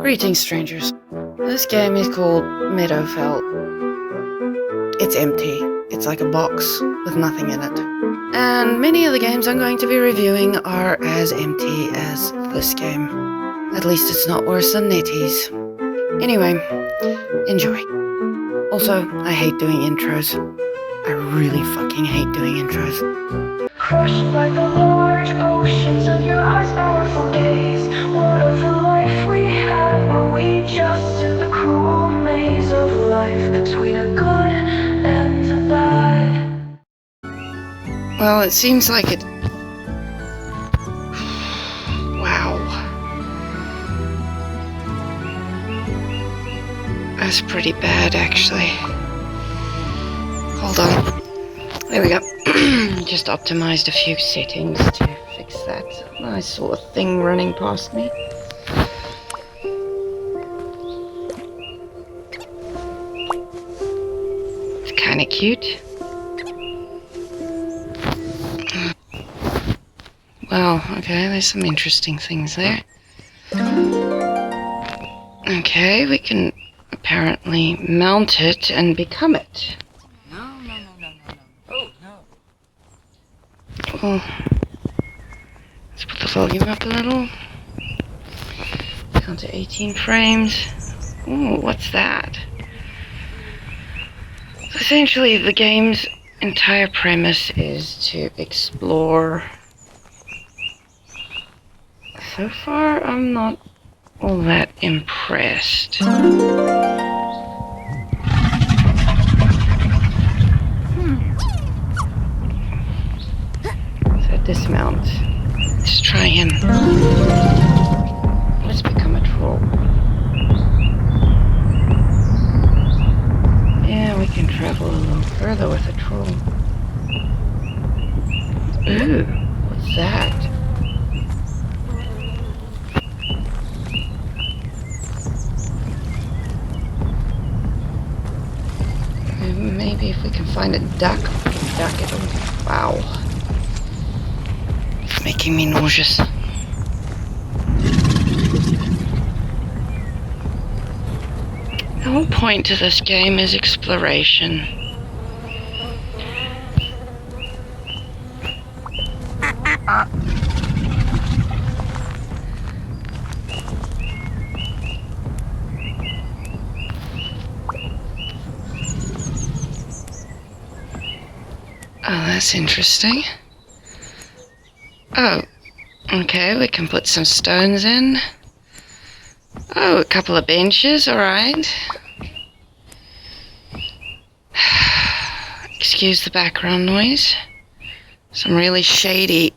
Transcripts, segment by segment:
Greetings, strangers. This game is called Meadowfell. It's empty. It's like a box with nothing in it. And many of the games I'm going to be reviewing are as empty as this game. At least it's not worse than NetEase. Anyway, enjoy. Also, I hate doing intros. I really fucking hate doing intros. Crushed by the large oceans of your eyes, powerful gaze. What of the life we had? Were we just in the cruel maze of life between a good and a bad? Well, it seems like it... Wow. That's pretty bad, actually. Hold on. There we go. Just optimized a few settings to fix that. I saw a thing running past me. It's kind of cute. Well, okay, there's some interesting things there. Okay, we can apparently mount it and become it. Well, let's put the volume up a little. Down to 18 frames. Ooh, what's that? So essentially, the game's entire premise is to explore. So far, I'm not all that impressed. Dismount. Let's try him. Let's become a troll. Yeah, we can travel a little further with a troll. Ooh, what's that? Maybe if we can find a duck, we can duck it. Wow. Making me nauseous. The whole point to this game is exploration. Oh, that's interesting. Oh, okay, we can put some stones in. Oh, a couple of benches, alright. Excuse the background noise. Some really shady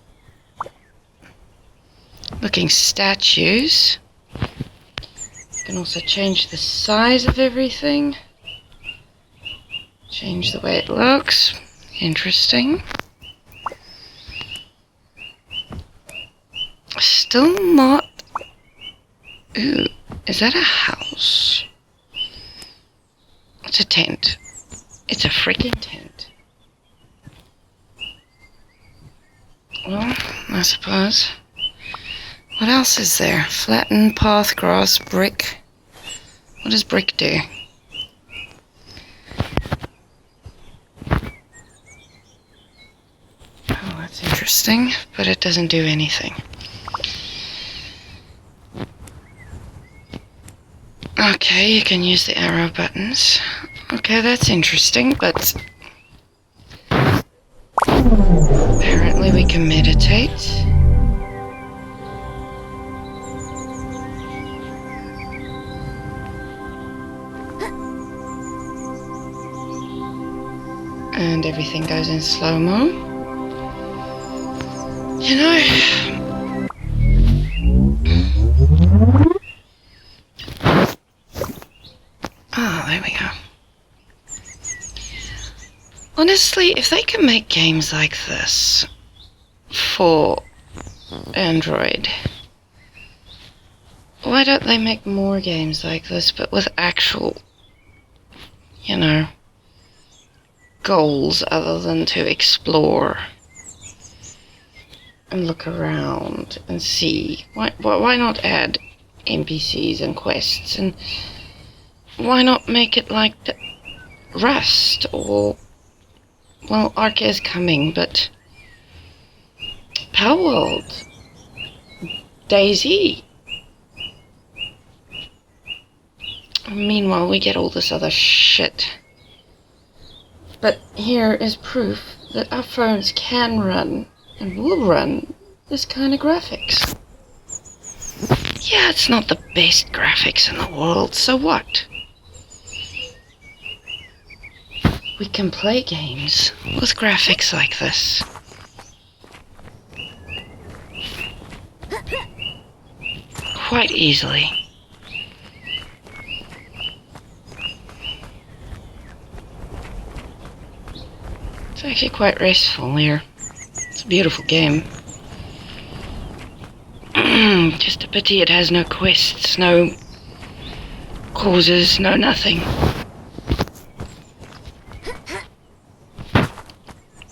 looking statues. You can also change the size of everything. Change the way it looks. Interesting. Still not... Ooh, is that a house? It's a tent. It's a freaking tent. Well, I suppose. What else is there? Flattened path, grass, brick. What does brick do? Oh, that's interesting, but it doesn't do anything. Okay, you can use the arrow buttons. Okay, that's interesting, but apparently we can meditate. And everything goes in slow-mo. You know... Oh, there we go. Honestly, if they can make games like this for Android, why don't they make more games like this, but with actual, you know, goals other than to explore and look around and see? Why not add NPCs and quests, and why not make it like Rust, or, well, Ark is coming, but Palworld, DayZ. Meanwhile, we get all this other shit. But here is proof that our phones can run, and will run, this kind of graphics. Yeah, it's not the best graphics in the world, so what? We can play games with graphics like this. Quite easily. It's actually quite restful here. It's a beautiful game. Just a pity it has no quests, no causes, no nothing.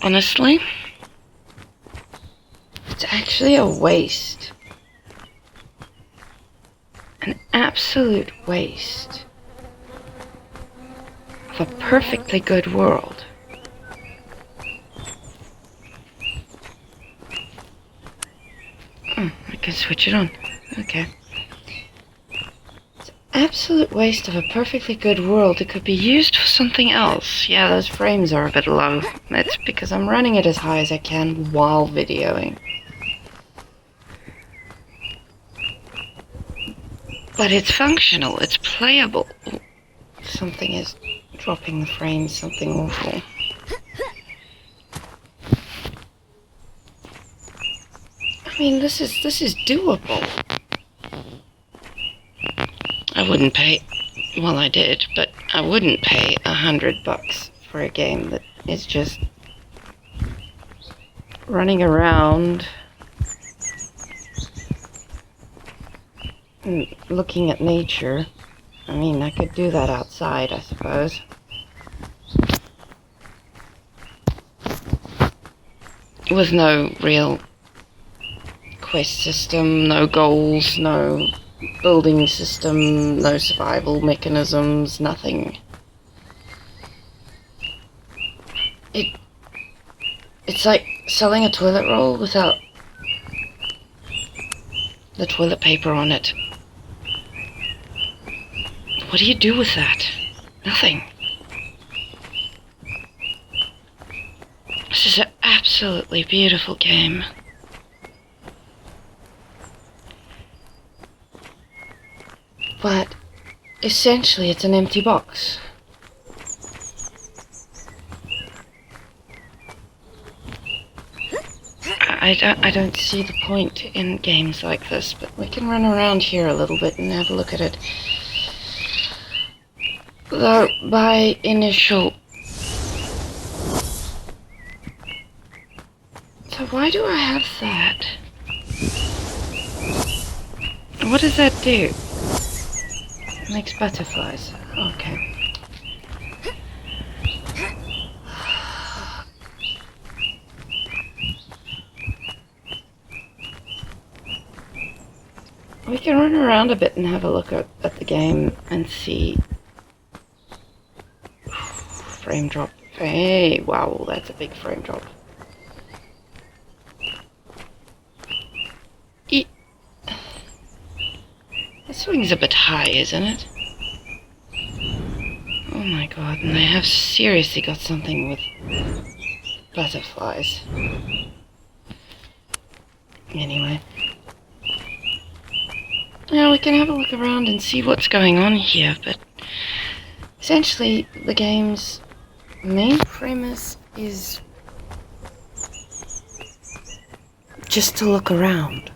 Honestly, it's actually a waste. An absolute waste of a perfectly good world. I can switch it on. Okay. It's an absolute waste of a perfectly good world that could be used for something else. Yeah, those frames are a bit low. That's because I'm running it as high as I can while videoing. But it's functional, it's playable. Something is dropping the frames, something awful. I mean, this is doable. I wouldn't pay, well, I did, but I wouldn't pay $100 for a game that is just running around and looking at nature. I mean, I could do that outside, I suppose. With no real quest system, no goals, no building system, no survival mechanisms, nothing. It's like selling a toilet roll without the toilet paper on it. What do you do with that? Nothing. This is an absolutely beautiful game. But essentially it's an empty box. I don't see the point in games like this, but we can run around here a little bit and have a look at it. Though, by initial... So why do I have that? What does that do? It makes butterflies. Okay. We can run around a bit and have a look at the game and see. Frame drop. Hey, wow, that's a big frame drop. The swing's a bit high, isn't it? Oh my god, and they have seriously got something with butterflies. Anyway. Now we can have a look around and see what's going on here, but essentially the game's main premise is just to look around.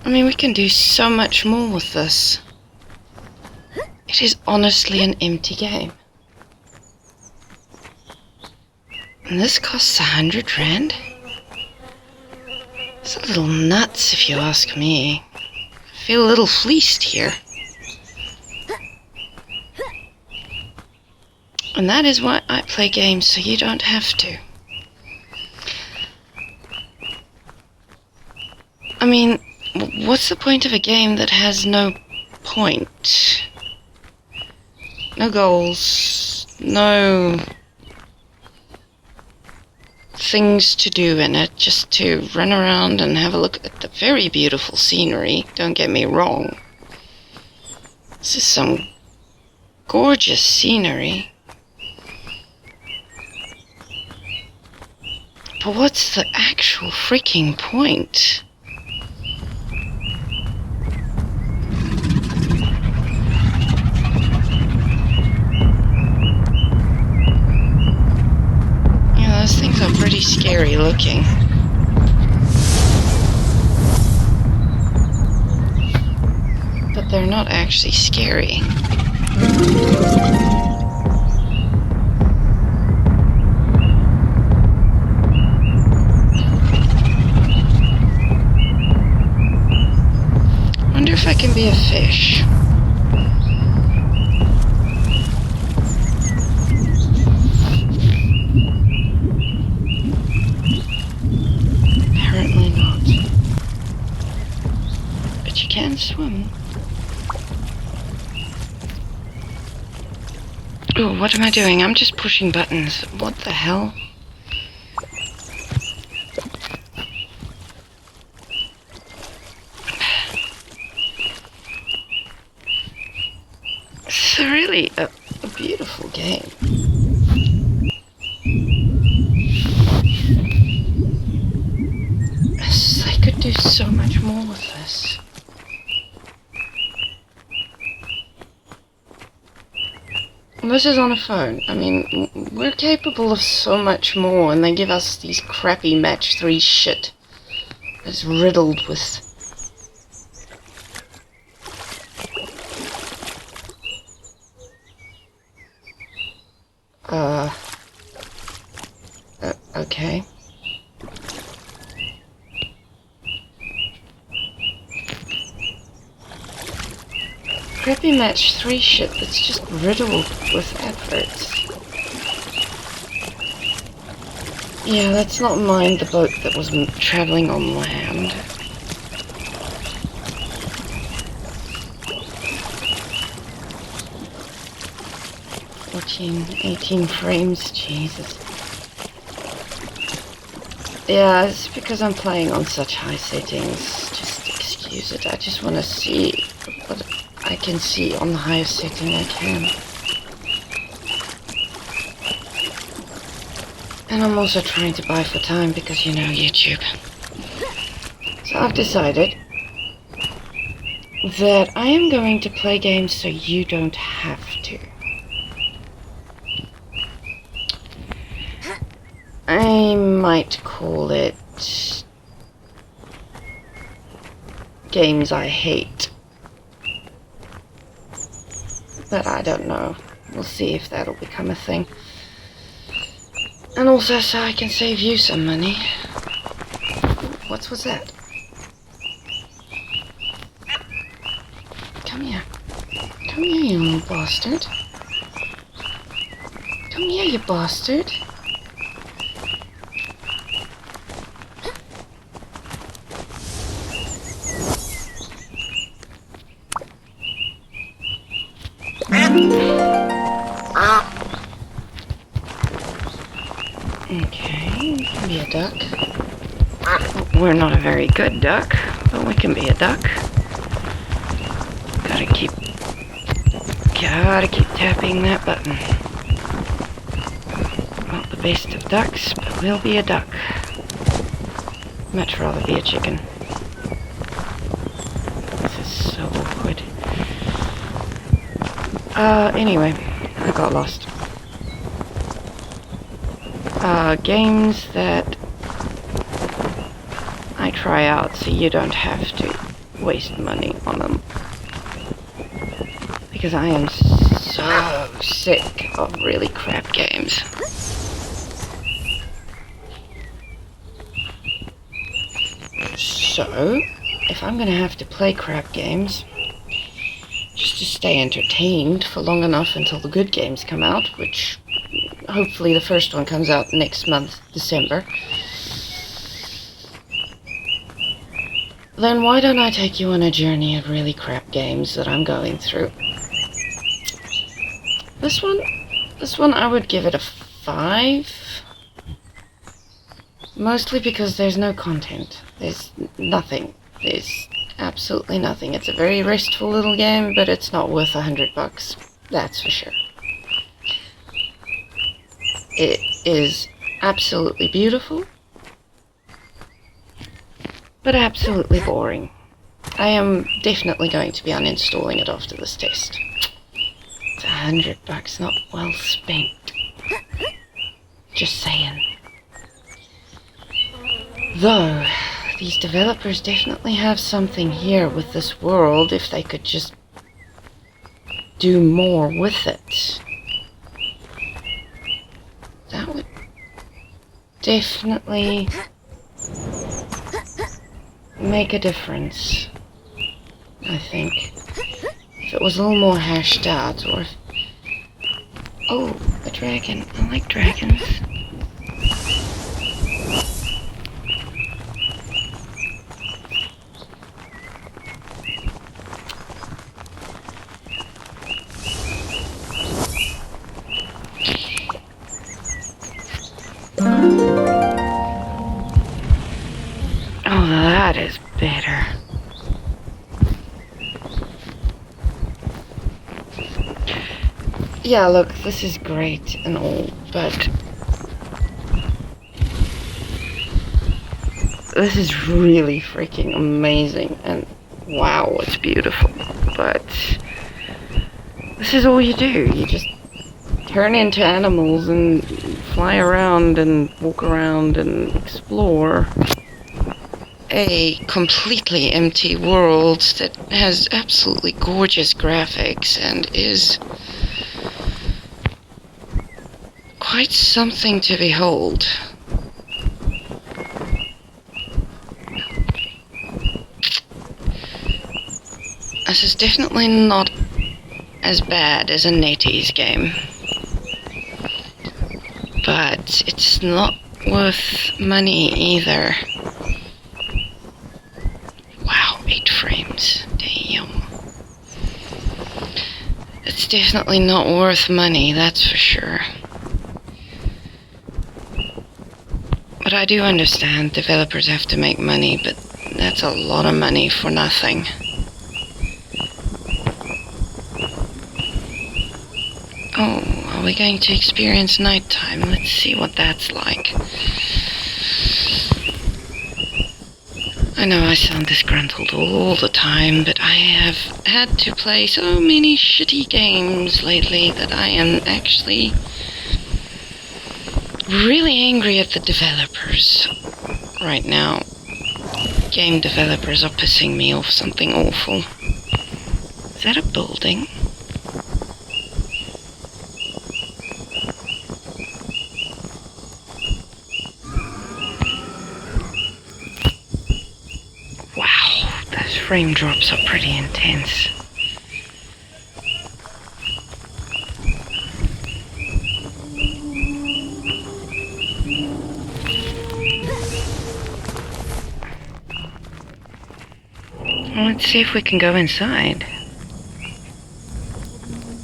I mean, we can do so much more with this. It is honestly an empty game. And this costs 100 Rand? It's a little nuts if you ask me. I feel a little fleeced here. And that is why I play games, so you don't have to. I mean, what's the point of a game that has no point? No goals, no things to do in it, just to run around and have a look at the very beautiful scenery. Don't get me wrong. This is some gorgeous scenery. But what's the actual freaking point? Yeah, those things are pretty scary looking. But they're not actually scary. Wonder if I can be a fish. Apparently not. But you can swim. Oh, what am I doing? I'm just pushing buttons. What the hell? It's really a beautiful game. I could do so much more with this. And this is on a phone. I mean, we're capable of so much more, and they give us these crappy match 3 shit that's riddled with okay. Crappy match 3 shit that's just riddled with adverts. Yeah, let's not mind the boat that was traveling on land. Watching 18 frames, Jesus. Yeah, it's because I'm playing on such high settings. Just excuse it. I just want to see what I can see on the highest setting I can. And I'm also trying to buy for time because, you know, YouTube. So I've decided that I am going to play games so you don't have to. I might call it games I hate. But I don't know. We'll see if that'll become a thing. And also so I can save you some money. What was that? Come here. Come here, you little bastard. Come here, you bastard. Okay, we can be a duck. We're not a very good duck, but we can be a duck. Gotta keep tapping that button. Not the best of ducks, but we'll be a duck. Much rather be a chicken. This is so awkward. Anyway, I got lost. Games that I try out so you don't have to waste money on them. Because I am so sick of really crap games. So, if I'm gonna have to play crap games, just to stay entertained for long enough until the good games come out, which hopefully the first one comes out next month, December, then why don't I take you on a journey of really crap games that I'm going through? This one I would give it a 5. Mostly because there's no content. There's nothing. There's absolutely nothing. It's a very restful little game, but it's not worth $100. That's for sure. It is absolutely beautiful, but absolutely boring. I am definitely going to be uninstalling it after this test. It's $100 not well spent. Just saying. Though, these developers definitely have something here with this world if they could just do more with it. That would definitely make a difference, I think. If it was a little more hashed out, or if... Oh, a dragon. I like dragons. Oh, that is better. Yeah, look, this is great and all, but this is really freaking amazing, and wow, it's beautiful. But this is all you do. You just turn into animals and fly around and walk around and explore a completely empty world that has absolutely gorgeous graphics and is quite something to behold. This is definitely not as bad as a NetEase game, but it's not worth money either. Wow, 8 frames. Damn. It's definitely not worth money, that's for sure. But I do understand developers have to make money, but that's a lot of money for nothing. Oh, are we going to experience nighttime? Let's see what that's like. I know I sound disgruntled all the time, but I have had to play so many shitty games lately that I am actually really angry at the developers right now. Game developers are pissing me off something awful. Is that a building? Wow, those frame drops are pretty intense. Let's see if we can go inside.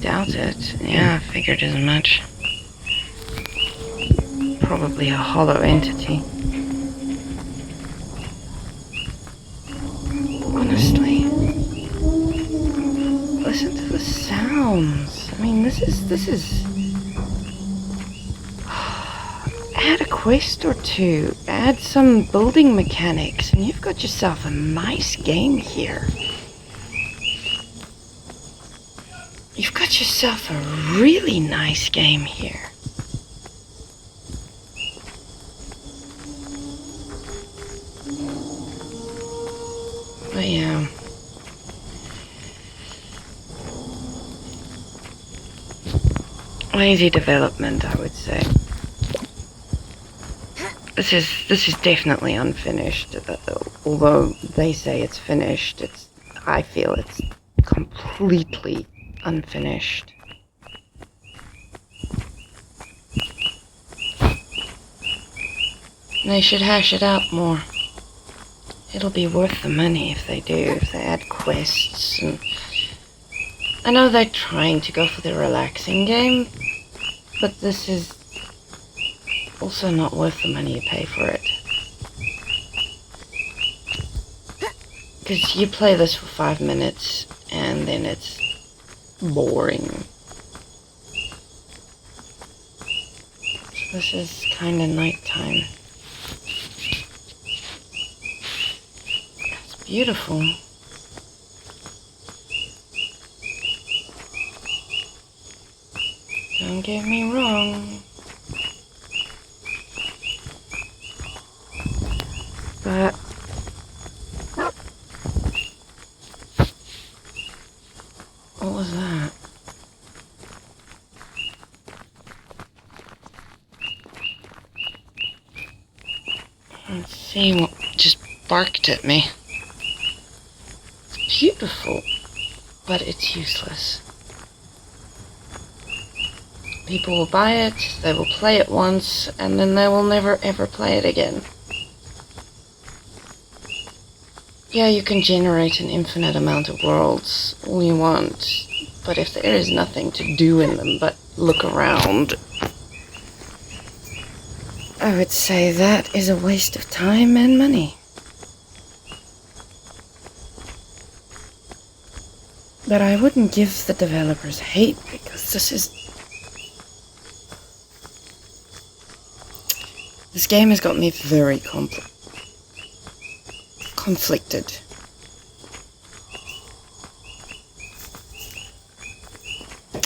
Doubt it. Yeah, I figured as much. Probably a hollow entity. Honestly. Listen to the sounds. I mean, this is... Add a quest or two, add some building mechanics, and you've got yourself a nice game here. You've got yourself a really nice game here. But yeah. Lazy development, I would say. This is definitely unfinished. Although they say it's finished, I feel it's completely unfinished. They should hash it out more. it'll be worth the money if they do, if they add quests. And I know they're trying to go for the relaxing game, but this is also not worth the money you pay for it. Because you play this for 5 minutes and then it's boring. So this is kind of nighttime. It's beautiful. Don't get me wrong. But what was that? Let's see what just barked at me. It's beautiful, but it's useless. People will buy it, they will play it once, and then they will never ever play it again. Yeah, you can generate an infinite amount of worlds all you want, but if there is nothing to do in them but look around, I would say that is a waste of time and money. But I wouldn't give the developers hate, because this game has got me very conflicted.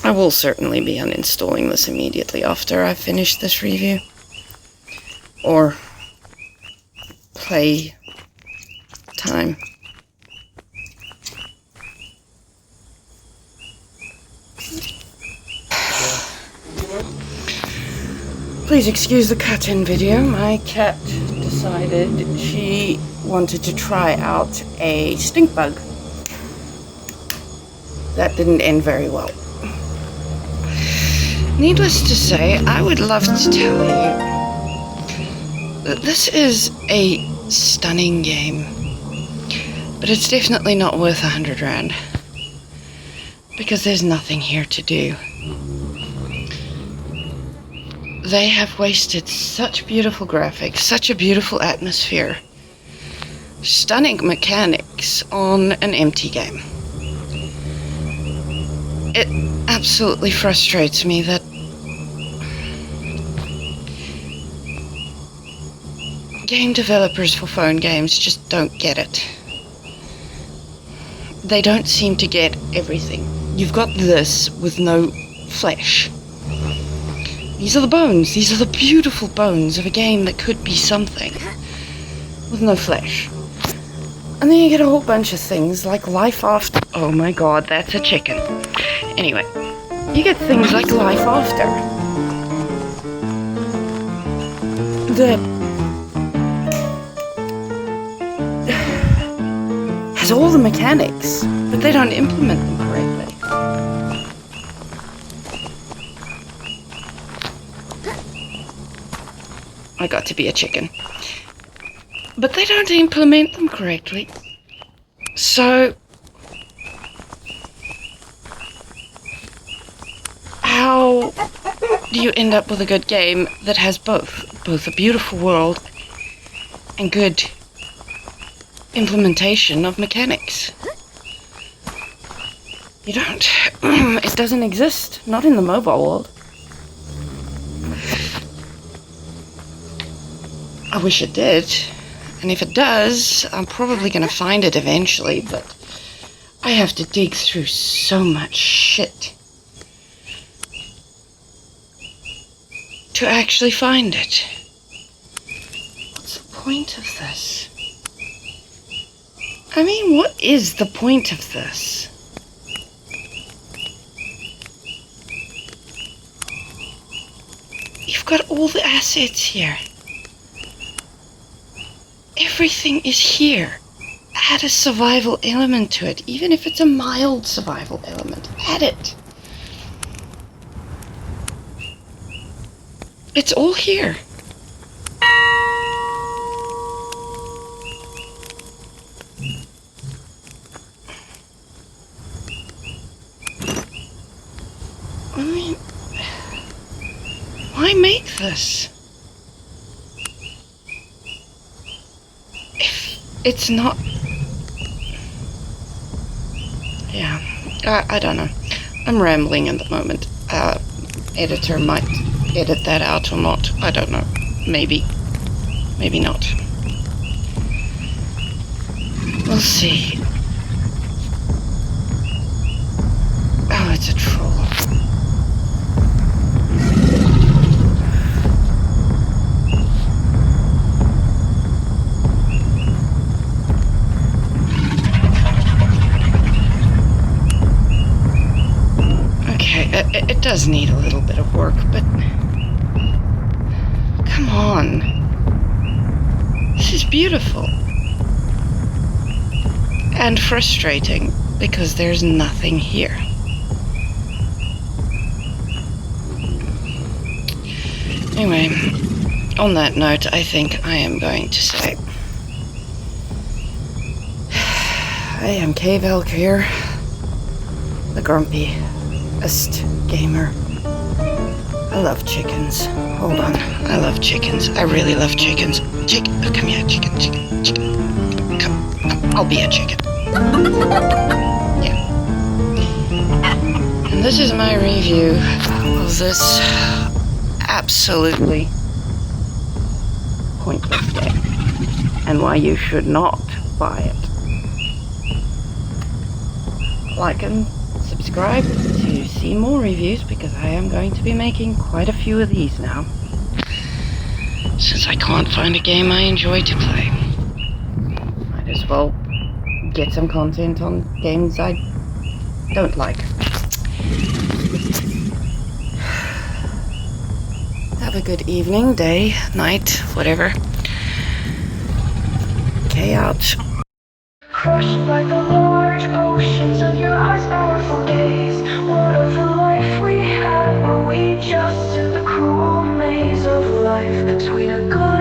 I will certainly be uninstalling this immediately after I finish this review. Or play time. Please excuse the cut-in video. My cat decided she wanted to try out a stink bug. That didn't end very well. Needless to say, I would love to tell you that this is a stunning game, but it's definitely not worth 100 rand, because there's nothing here to do. They have wasted such beautiful graphics, such a beautiful atmosphere, stunning mechanics on an empty game. It absolutely frustrates me that game developers for phone games just don't get it. They don't seem to get everything. You've got this with no flesh. These are the bones. These are the beautiful bones of a game that could be something with no flesh. And then you get a whole bunch of things like life after. Oh my god, that's a chicken. Anyway, you get things like life after that has all the mechanics, but they don't implement them correctly. I got to be a chicken. But they don't implement them correctly. So how do you end up with a good game that has both a beautiful world and good implementation of mechanics? You don't. It doesn't exist. Not in the mobile world. I wish it did. And if it does, I'm probably going to find it eventually, but I have to dig through so much shit to actually find it. What's the point of this? I mean, what is the point of this? You've got all the assets here. Everything is here. Add a survival element to it, even if it's a mild survival element. Add it. It's all here. I mean, why make this? If it's not... Yeah, I don't know. I'm rambling at the moment. Editor might edit that out or not. I don't know. Maybe. Maybe not. We'll see. Oh, it's a troll. Okay, it does need a little bit of work, but... Come on. This is beautiful. And frustrating, because there's nothing here. Anyway, on that note, I think I am going to say... I am Kay Valkyr, the grumpiest gamer. I love chickens. Hold on. I love chickens. I really love chickens. Come here, chicken. Come. I'll be a chicken. Yeah. And this is my review of this absolutely pointless game. And why you should not buy it. Like and subscribe to see more reviews, because I am going to be making quite a few of these now, since I can't find a game I enjoy to play. Might as well get some content on games I don't like. Have a good evening, day, night, whatever. Kay out. Crushed by the large oceans of your eyes, powerful gaze. What of the life we had? Were we just in the cruel maze of life between a good